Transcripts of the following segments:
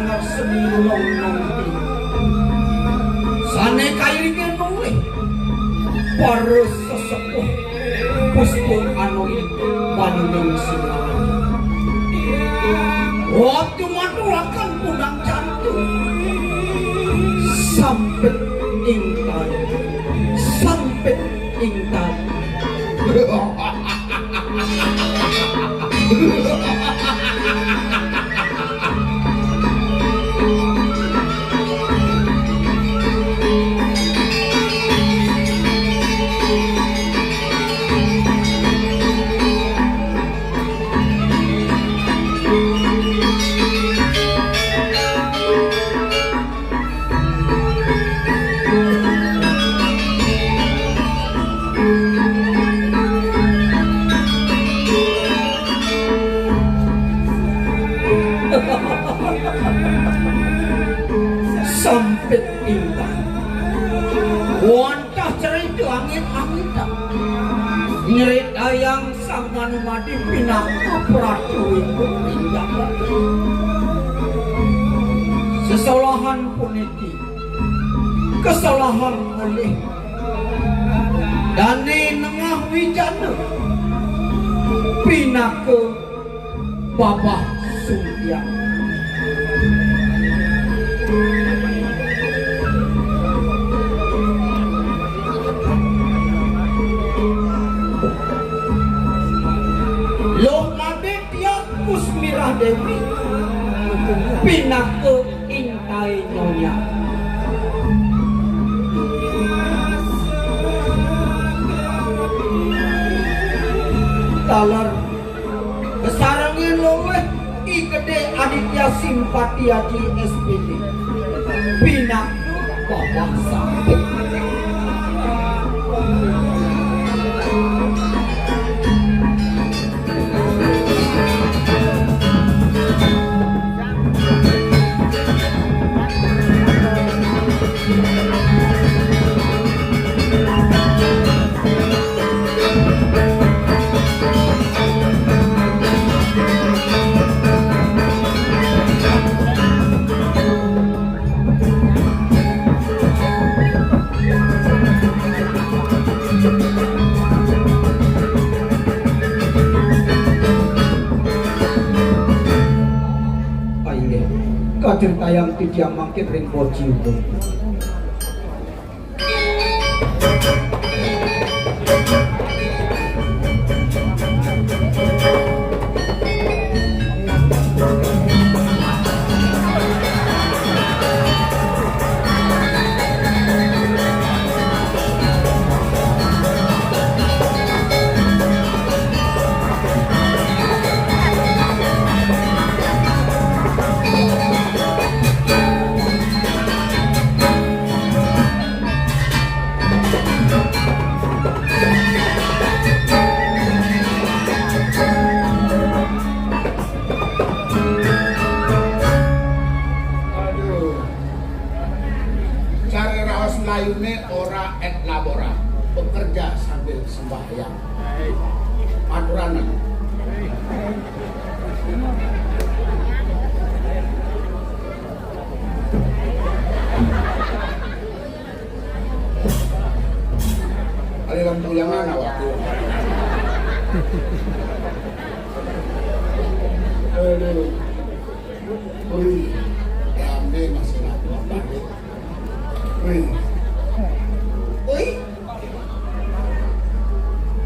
sangat seni nong sane kairinge noleh para sesepuh puspung anu panuning sinau waktu maturakan punang jantung sampai intan sampit intan wantah cerita angin-angitan nyerita yang sang manumadi pinaka pratu itu indah sesalahan puniki kesalahan oleh dani nengah wijana pinaka babah surya Loh nabe tiap Kusmirah Dewi pinaka intai nyonya talar besarangin loweh ikede aditya simpati aji SPD pinaka babah sampai cerita yang tidak mangkit ring poci itu Layune ora et labora, bekerja sambil sembahyang. Aturanan. Ali lampuyangan waktu. Aduh. Ramai masih lapar.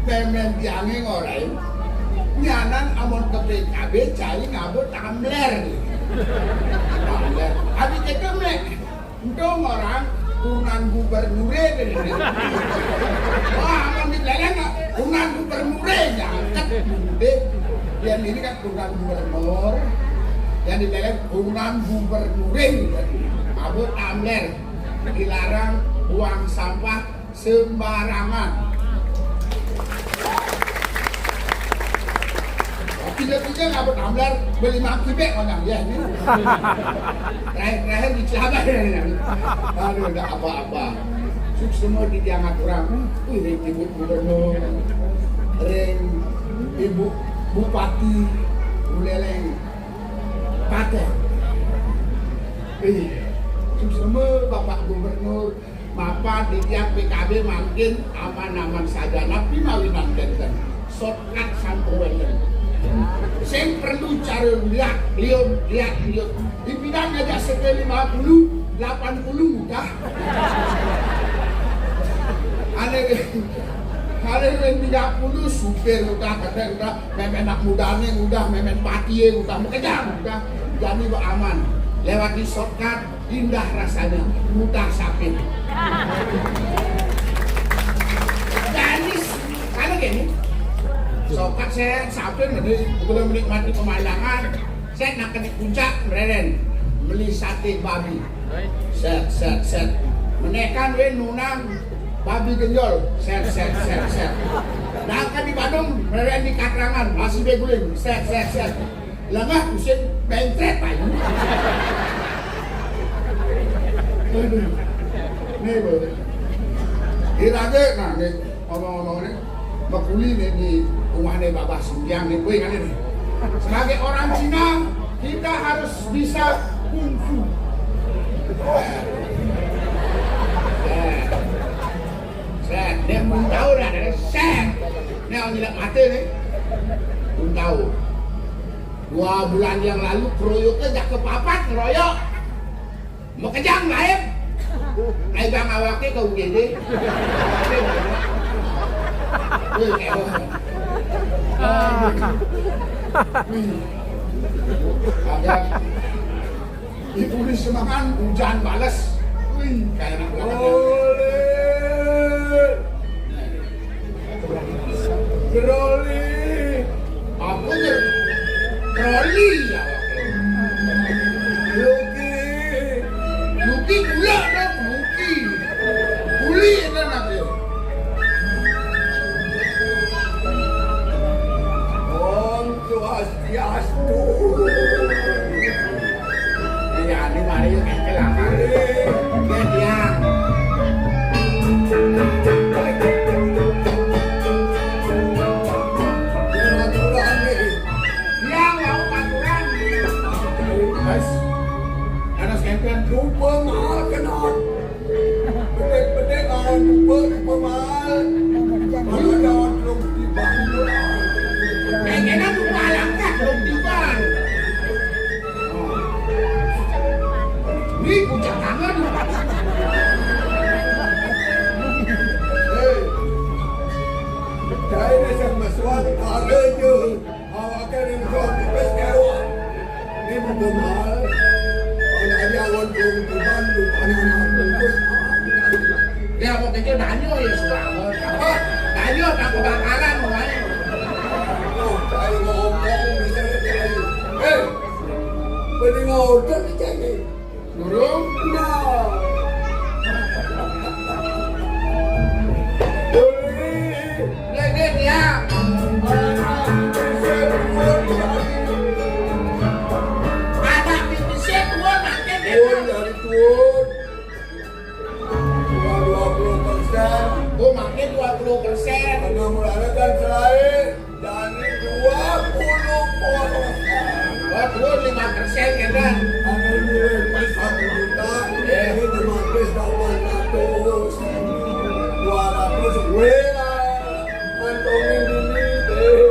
Pemen tiangnya ngorek nyanan amun ke PKB cai ngabut tamler habis itu mek dong orang unan gubernure wah amun dibeleng unan gubernure nyangket yang ini kan unan gubernur yang dibeleng unan gubernure ngabut tamler dilarang buang sampah sembarangan. Tiga-tiga nggak bertamlar beli maki bek orang ya ini. Terakhir dicabai ya. Aduh nggak apa-apa. Sukses semua di tiang aturan. Ring ibu gubernur, ring ibu bupati, uleleng, paten. Semua Bapak Gubernur Bapak di tiap PKB makin aman-aman saja tapi mawinan kenten shortcut sampuan saya perlu cara lihat dipindah aja sekali 50 80 mudah aneh yang 30 supir udah memen anak mudanya udah memen pati udah mengejar udah jadi aman lewat di shortcut indah rasanya mudah sakit jadi kalau gini shortcut saya sampai belum menikmati pemandangan saya nak ke puncak meren beli sate babi set menekan nunang babi genjol set nah kan di Bandung meren di Katrangan masih beguling set lengah usin bentret aja nih boleh irage nah nih ngomong-ngomong nih makuli nih di rumah nih Bapak Sundiang nih gue kan ini sebagai orang Cina kita harus bisa kungfu set dia pun tahu dah set nih orang tidak mati nih pun tahu 2 bulan yang lalu keroyoknya jak kepapat ngeroyok mau kejang lain ay bang awaknya ke UGD ditulis semakan hujan balas kayak anak Groli apa nih Groli ya Luki gula dong Luki guli itu nanti Om Swastiastu ya ini mari yuk kelakar dia lupa mahal kenal bedek lupa mahal mahal belum tiban kayaknya lupa langkah belum tiban ini puncak kangen saya ini sama suatu ada je awak kan yang suatu tipis kewan ini lupa mahal awan belum tiban lupa anak bungkus ya mau kecil danyo ya selamat danyo tak kebakaran mulai saya ngomong bisa cari beli ngorder cari burung nah boleh ya anak bisnisnya tua makin dari tuan 20%. Oh makin 20%. Karena mulanya kan selain dari 20%. Wah tuan 5% ya kan? Ada duit pas 1 juta, ini tematis 800, 200 gue lah, kantongin ini deh.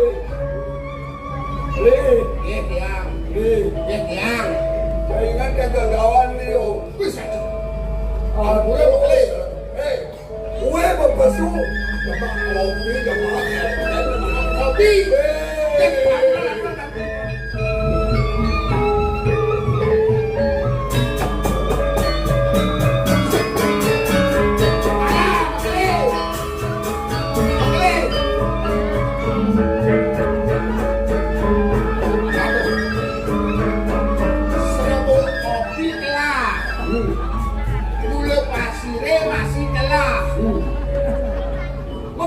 Iya tiang. Iya tiang. Saya ingat kegagawan nih om. Bisa. Gue mau beli. Gue mau pesu. Kopi.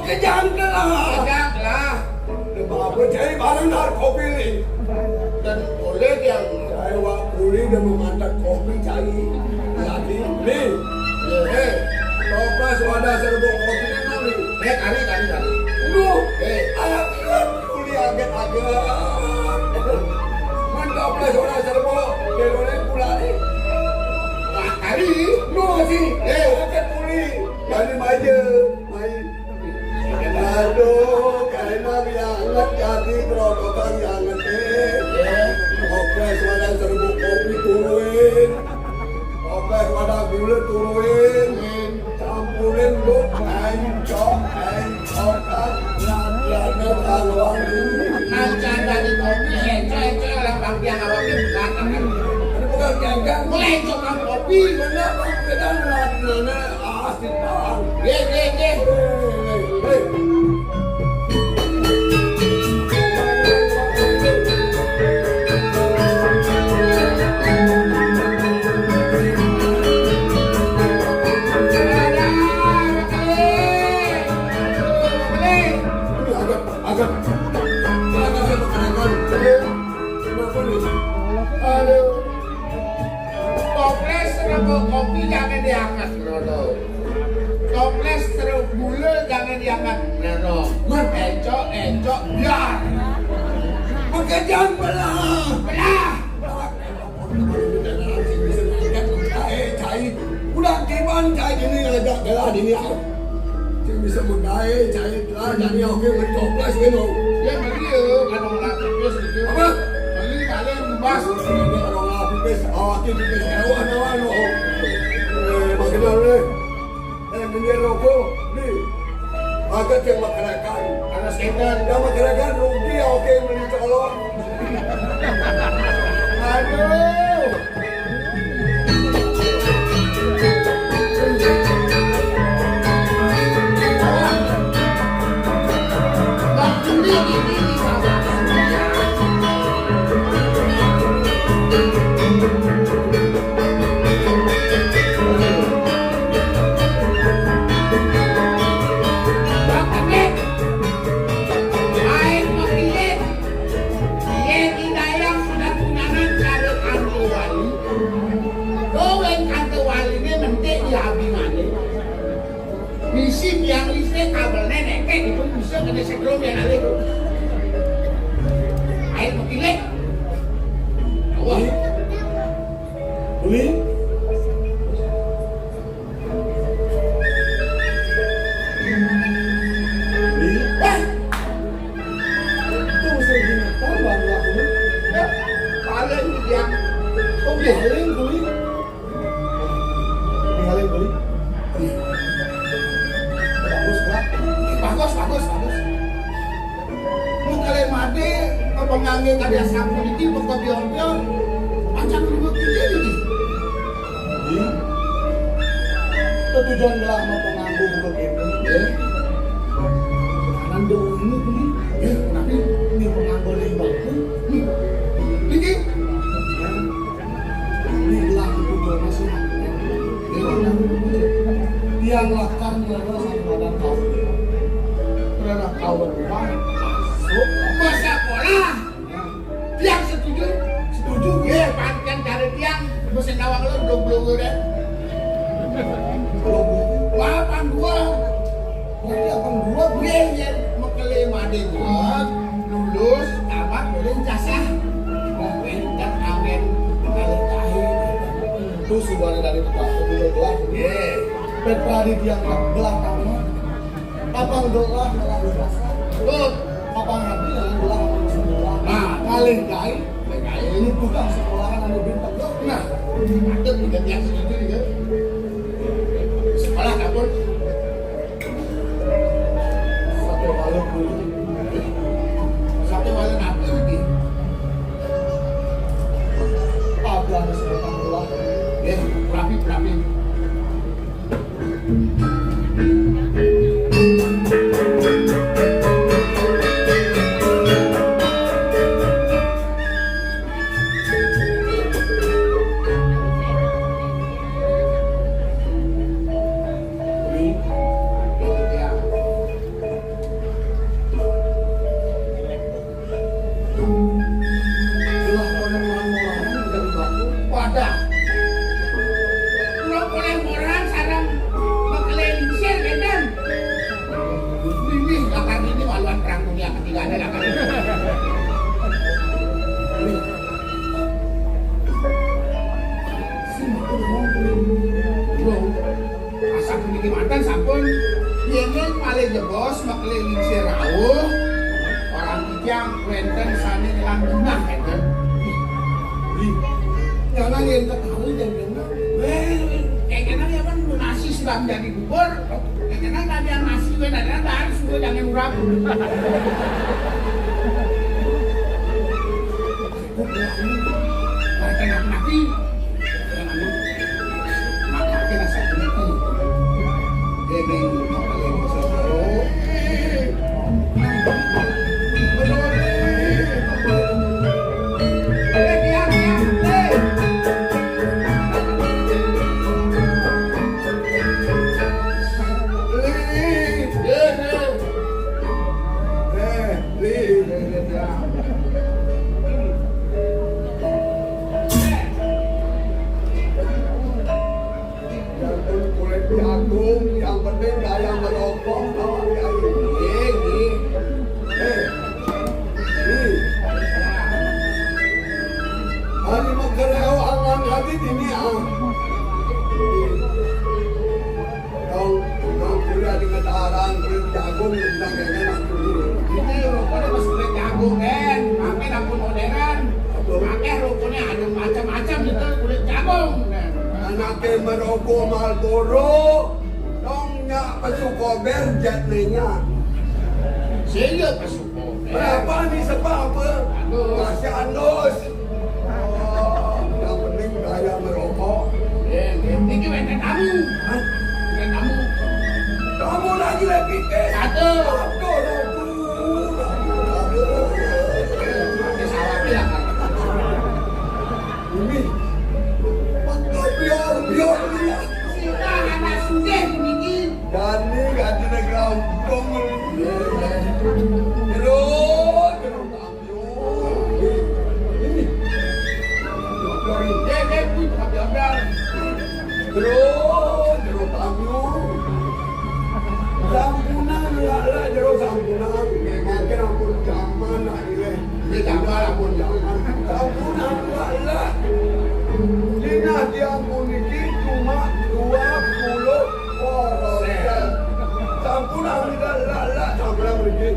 Kejang lah. Lepas jadi barang dar kopi ni. Dan oleh yang saya wakuli dan memandat kopi cari. Jadi ni, lepas wadah serbuk kopi ni. Kali. Lu, anak kuli agak. Mantap lah wadah serbuk. Keloleh pula ni. Tadi, no sih. Akan pulih. Jadi maja, main. Aduh, karena biangat jadi berodokan yang ngeteh. Oke, suara serbuk kopi turuin. Oke, suara gula turuin. Campurin lu, encok, kan. Lada taluan. Acan dari kopi, encok lah bang biang awalnya bukan kan. Ini bukan genggang. Melencok kan kopi. Benar, beda lada asik bang. Ye. Hei. Toples serabut kopi jangan diangkat, Rono. Toples serabut gula jangan diangkat, Rono. Encok, biar. Pekerjaan belah. Cai, udah kiban cai ini ada gelar ini aku. Cai bisa menggaya cai gelar jadi oke mencoples gitu. Ya beli ya, kalau nggak toples gitu. Apa? Beli kalian bebas. Ini kalau nggak pipis, awakin pipis hewan hewan loh. Makin lalu ini rokok nih. Agak yang masyarakat. Ada sekitar. Yang masyarakat rugi oke beli colok. Aduh. Misi yang listrik kabel nenek kayak itu bisa kena sekrom yang ada itu. Air putih. Wah. Beli. Wah. Itu mesti dinatang bang aku. Kalian itu yang Oh biarin beli. Biarin beli. bagus. Mau kalian mati, pengangge kada sapu ini buka bion-bion. Macam lima kerja ini. Tujuan gelah mau penganggu buka game. Ya. Nando ini beli. Tapi Ini penganggu ini bagus. ini Ini gelah tujuan masih haknya. Yang lakar adalah satu badan kau. Karena kau berubah masuk. masa pola. Tiang setuju? Setuju? Ya, pankan cari tiang. Mesin nawang lo belum deh. Kalau gue Wah, dua. berarti abang dua Gue ya mekelem ade gua lulus tamat boleh jasa. Dan awen kali kahit. itu sudah dari tempat dulu gelah. Yeah. Petradi yang gelah kamu. Abang gelah melalui rasa. Good. Abang hati yang gelah sekolah. Nah, Paling gay. ini Ini bukan sekolahan anu bintang. nah, ada bukan yang segitu juga. Sekolah kapur. Satu malam dulu. Satu malam apa lagi? Ada anu sebatang gelah. Ya, berapi. Ya. Gelah orang-orang dari batu. Wadah. Pulau orang sarang mengkeliling sel kan? Ini lakar ini waluan perang dunia ketiga ada lakar ini. Si itu ngomong niki mantan sampun yen malih jebos makeliling Sirawuh orang kijang wenten sane langgenah enten. Jangan yang ketahui dan dengar. Kenang ya kan nasi sudah menjadi bubur. Kenang tadi yang nasi gue ada harus gue jangan urap. Kenang mati. Maka kena satu itu. Demi makeliling Sirawuh. Yang penting gaya merokok hari makareo angan hati ini dong kuliah di ketaran kulit jagung tentang kayaknya Ini rupanya masih kulit jagung kan, pakai dapur modern. Pakai rupanya ada macam-macam gitu kulit jagung. anaknya merokok Marlboro dong nyak pesuko berjet nenya Saya pesuko. berapa nih sebab apa masih andos yang penting gaya merokok Ini wenten kamu. Wenten kamu. kamu lagi pikir Satu. Aduh, Pakai sawah bilang kan. ini pakai biar dia Sudah anak sudah bikin. dan ini gak ada gampang Dia pun pakai odol. Jeruk tanjung sampunan lah jeruk sampunan makin ampun zaman akhirnya Ini tambah ampun zaman sampunan lah Dina diampun ini cuma 20 orang sampunan lah sampunan begini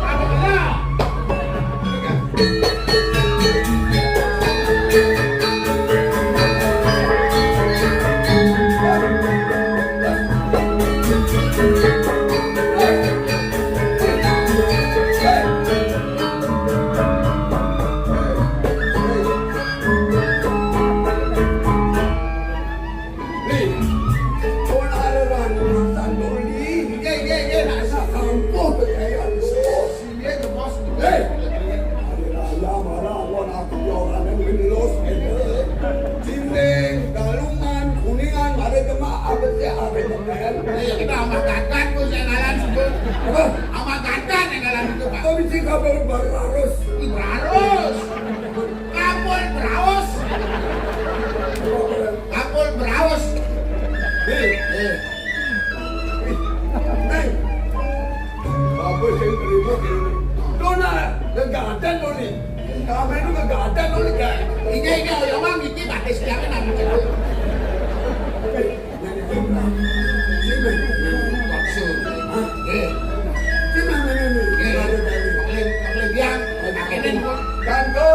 Apa kena? Kita sama gagat pun saya ngalan sebut. Sama gagat yang ngalan itu Pak. Kau bisa kabar harus Berarus. Kapul beraus. Kapul beraus. Bapak saya terima kira Dona, kegadan Doni. Kamu itu kegadan Doni kan? Ini oyomang iki pakai siapin nama itu. Maksud. Kelebihan. Akhirnya Danko,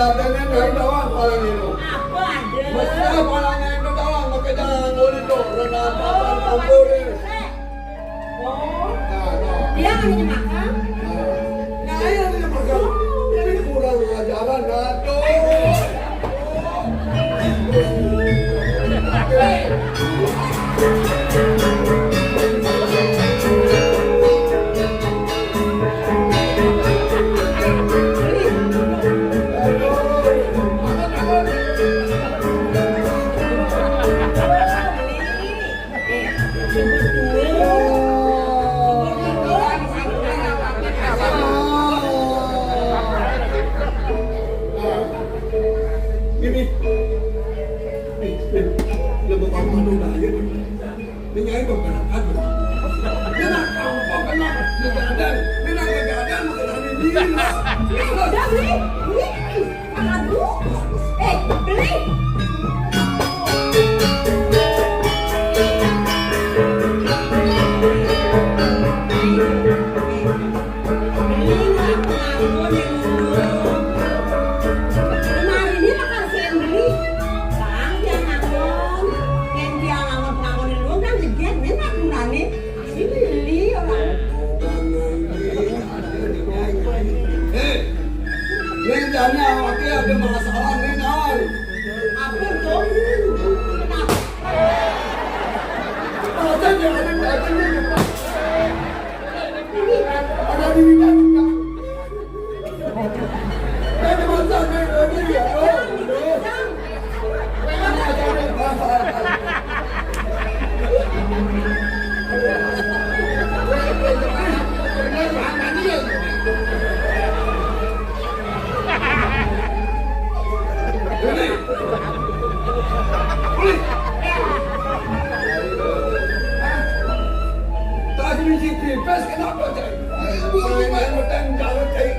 kegiatannya dari doang kalau gitu. Apa ada? Mesti palanya itu doang, pakai jangan boleh tuh. Renata dan kompori. Oh, Nah, nah. dia kan hanya makan. Nah, ini makan. Ini kurang ajaran, aduh. Ini lebih kamu nunda ya. Ini nyai berberangkat. Dia nak tahu apa kena keadaan. Dia nak keadaan makan ini. Udah beli, aduh, beli. Ini jadi awak ada masalah ni nai. Apa itu? Kenapa? Ada jangan ada ni. Ada di mana? Ada masalah ni ya. Tadi mesti bebas kenapa cai? Main main jalan cai.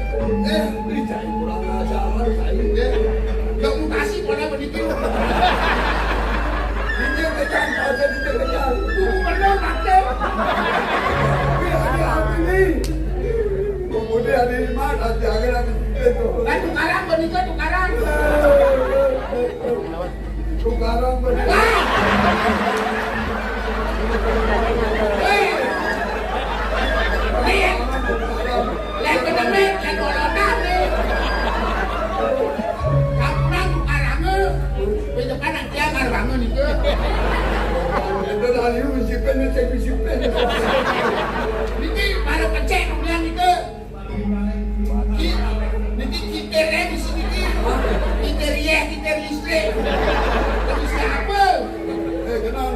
Beli cai kurang ajar cai. Gak mau kasih pada begitu. Ini kecan aja di kecan. Tunggu bener pakai. Ini. Kemudian di mana jangan itu. Kan tukaran begitu tukaran. Tukaran benar. Lihat ke demek, lihat olotan nih. Kamu tukarannya, besok kan nanti akan bangun itu. Itu dari musibah ni saya musibah. Ini baru kecek bilang itu. Nanti kita di sini kita riak, kita listrik. Tapi siapa?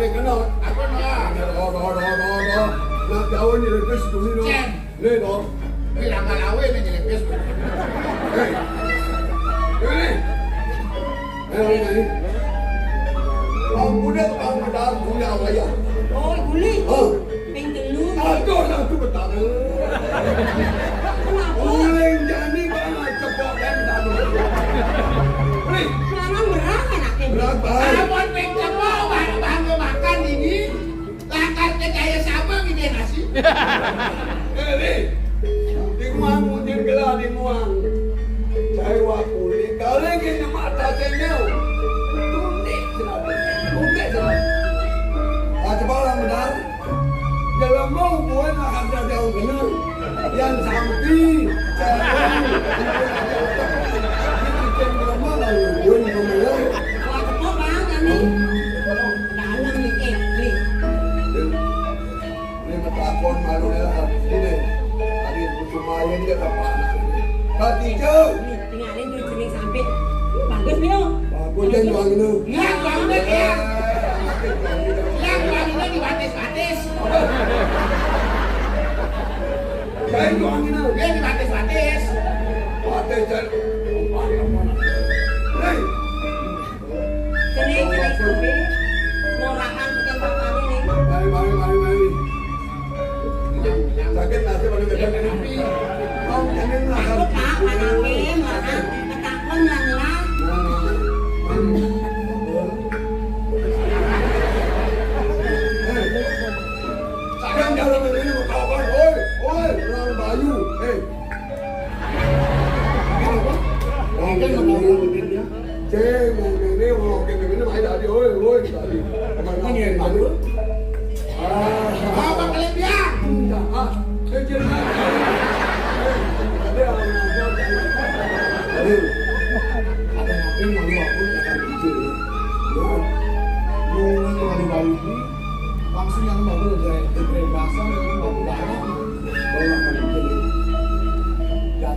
Kenal. Apa nak? Nak tahu ni lepas tu ni. Cem. Ni dong. Ini langkah lawe ni jadi Facebook. Ni. Ang muda ang muda punya wayah. Oh, guli. Oh. Peng telur. Aduh, nak tu betul. Kenapa? Ulang jadi banget cepat dan dalu. Ni. Sekarang berapa anaknya? Berapa? Abang pengen mau bangga makan ini. Langkah ke jaya sama gini nasi. Ni. Di muang mungkin gelar di muang. Saya waktu ni kalau kita mata cengel. Tundek senang. Cepat benar. Dalam mau buat ada jauh benar. Yang sampai kita berapa lalu buat memulai. Wah, cepet banget nih. Dalam nih, beli. Ini takon malu lah. Ini tadi Sumaya dia dapat. Katijo. Nih, tinggalin dulu jenis sampai. Bagus, Mio. Bagus dan jual ini. Yang bangga ya. Yang bangga di batis-batis. Saya jual ini. Dia di batis-batis. Mati cari. Hei. Jenis sampai. Mau makan bukan makan ini. Mari. Sakit nasi pada gedang ini. Kau jangan lah. Takut, Pak. Anaknya, makan. Ketakon lah. Jangan dalam ini kawan. Oi, orang Bayu. Hei. Ini apa? Orang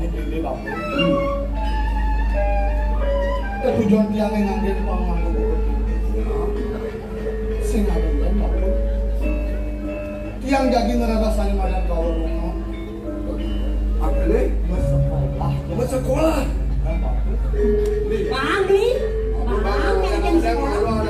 dipilih bapak. Tujuan tiang yang ngambil panggung sing ngambil bapak. Tiang jadi neraka sani madan kau rumah. Apa nih? Bersekolah. Bersekolah. Bang nih. Bang yang sekolah.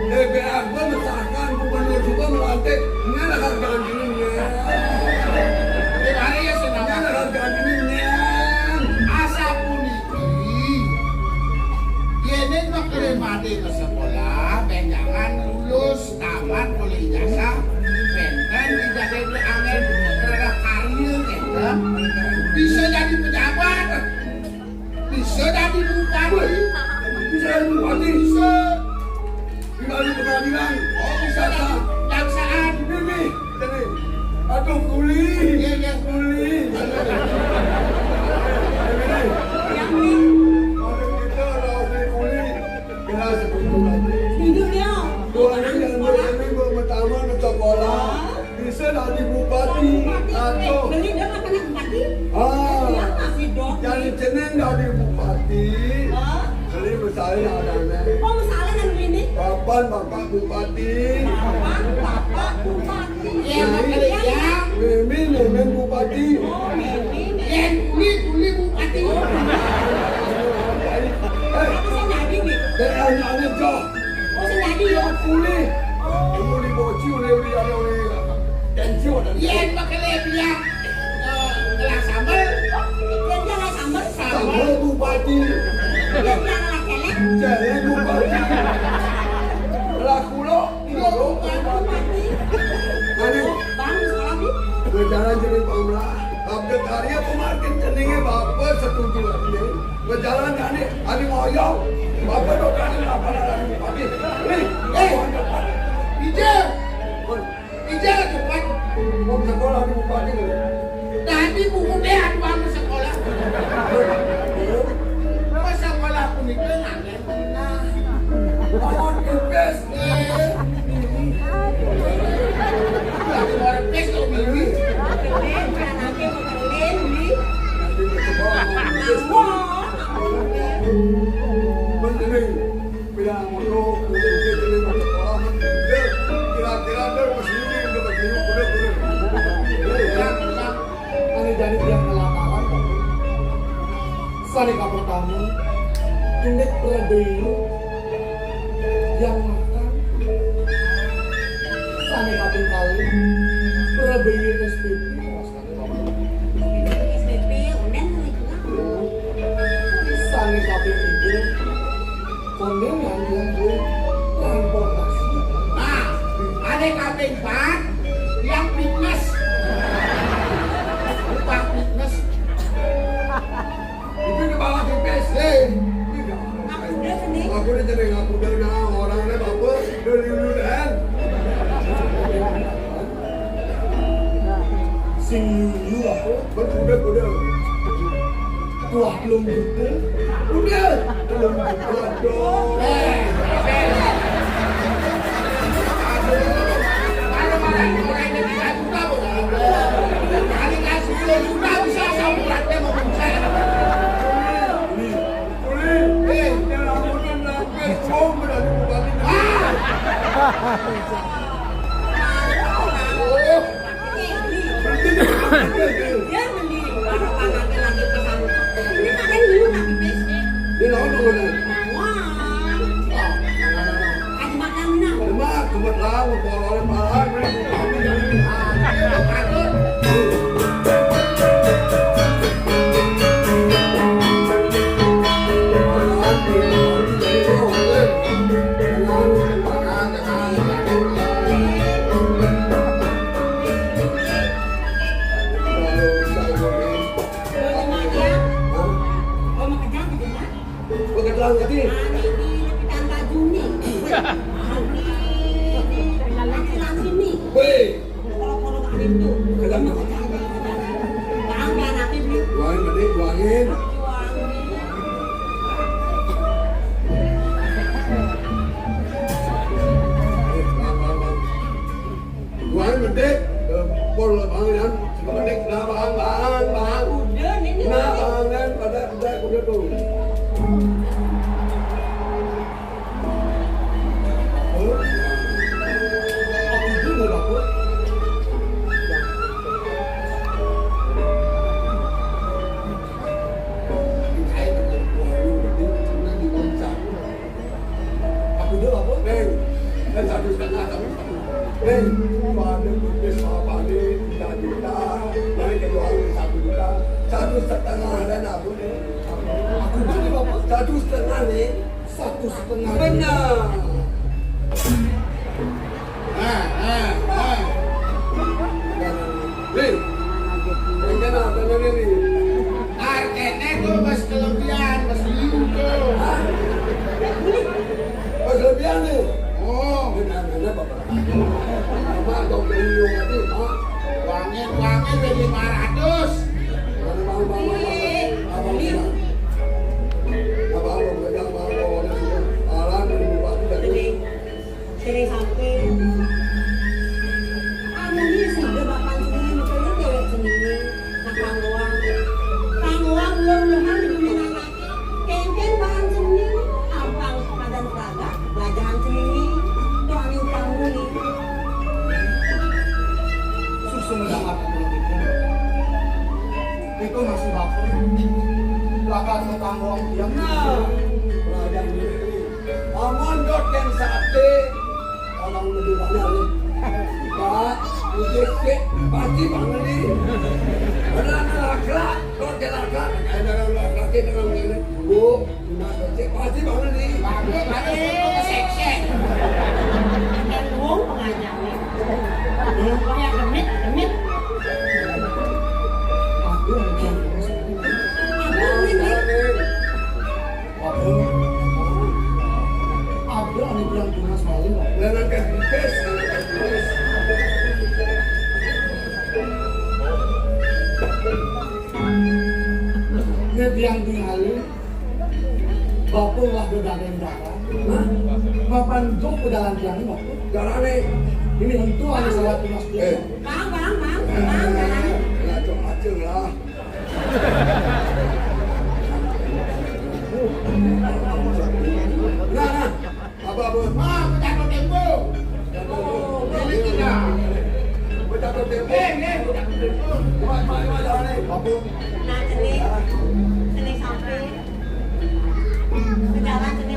DPR pun misalkan gubernur juga melantik, ini ada hargaan dirinya. Di mana ya Ini ada senang? hargaan dirinya. Asa puniki. Yene mati ke sekolah, benjangan lulus, tamat, boleh ijazah, benten, ijazah itu angin, terhadap karir, gitu. Bisa jadi pejabat, bisa jadi bupati, Bisa jadi bupati, bisa, bisa di pengadilan. oh bisa jadi jaksaan. Ini, aduh kuli. Iya, iya. Kuli. Yang nih. Orang kita ada kuli. Kita sebut lagi. Tidur dia. Doanya yang ini pertama ke sekolah. Bisa jadi bupati. Atau Beli dia makan bupati. Dia ah, masih dokter. jadi Senin jadi bupati. Jadi misalnya ada Oh masalah kan ini. Papan bapak bupati. Bapak bupati. Iya, makanya yang, Mimin bupati. Oh ini. yang kuli bupati. Eh, Aku saya jadi nih. dari anak Joh. Oh saya jadi ya. Kuli. Kuli boci oleh ada oleh tensi ada. Yang makanya dia gelas sambal, Dia jangan sambal. Sama bupati. Dia jangan kelek. Jadi bupati. Laku lo. Bupati. Nanti Bang sekolah nih. berjalan jadi pamlah. Abdul Karya kemarin cenderungnya bapak setuju lagi. Berjalan jadi ada moyong. Bapak dokter apa lagi bupati. Ija cepat. Mau sekolah di bupati. Tadi buku dia anu sekolah. Mau sekolah pun itu nggak pernah. Oh, kepes. Lagi orang pes kok ini. Keren, anaknya mau keren nih. Nanti ke sekolah. Wah. Mending bilang mono mungkin jadi mau sekolah. Kira-kira ada masih ini udah masih udah. Ini jadi tiang kelaparan. Sarika pertama, indek plebeyu yang makan. Sarika kali, plebeyu SPP. SPP unen itu lah. Sarika itu, konen yang gue transportasi. Nah, ada kambing pak yang fitness. Pak fitness. Itu kepala kepes. Aku udah sendiri. Aku udah jadi ngaku dari orangnya bapak dari lulusan. Sing yuyu aku, Udah. tuah belum gede. Udah. Belum aduh. Kalau orang ini tidak suka bukan? Kali kasih belum suka bisa sambulannya mau saya. Uli, yang rambutnya lapis, bom berani bupati. Dia beli baru anaknya lagi pesan. Ini makan dulu tapi besok. Dia lawan mana? Wah. Kasih makan nak. Lemak, kebetulan mau oleh pahala, beri bupati. Oh mau kerja di rumah. Bekelang tadi. Hari di Lepitan Baju nih. Hari di sini. Weh, Kalau itu. kelang Bangga nanti beli. Buangin tadi, buangin. Buangin gede. Dik, pol bangunan, sebentar nah bang. Udah, ini Nah bangunan pada udah tuh. Aku dulu bapak. Aku dulu bapak. Neng, dan 1,5 tahun. Neng, pada bisnis apa nih? 3 juta, nanti kedua 1 juta, 1,5 dan aku nih. Aku dulu bapak. 1,5 nih. 1,5. Benar. Nih, yang kena tanya nih. Artinya tuh mas kelebihan, mas liu tuh. Pas lebihan nih. Oh, Benar-benar bapak. Mama atau beliau aja, mak. uangnya jadi 500. Sini sampai anu ini sudah makan sendiri misalnya cewek sendiri nah kanggoang belum dibimbingan lagi kengken bahan sendiri abang padan peraga belajaran sendiri tuh anu kamu nih Susu mendengar politik itu masih bapak. Belakang tetangga yang Amondot yang sate, orang lebih banyak nih. Pak, udah pasti banget nih. Ada laki-laki, dot laki-laki, ada laki-laki dengan ini. Bu, pasti banget nih. Bagus, seksi. dan uang pengajarnya kayak demit aku yang bilang terus. abang ini Aku ada bilang tunas malu. Dan akan dipes, akan dipes. Dia bilang tinggalin. Bapak lah berdagang darah. Bapak jauh ke dalam tiang ini bapak. Jalan nih. Ini tentu ada salah tunas dia. bang Nggak acung lah. Nah, apa? Ah, jatuh tempo. Ini tidak. Jatuh tempo. Jatuh tempo. Mana jalan nih? Bapak nah sini sampai ke jalan sini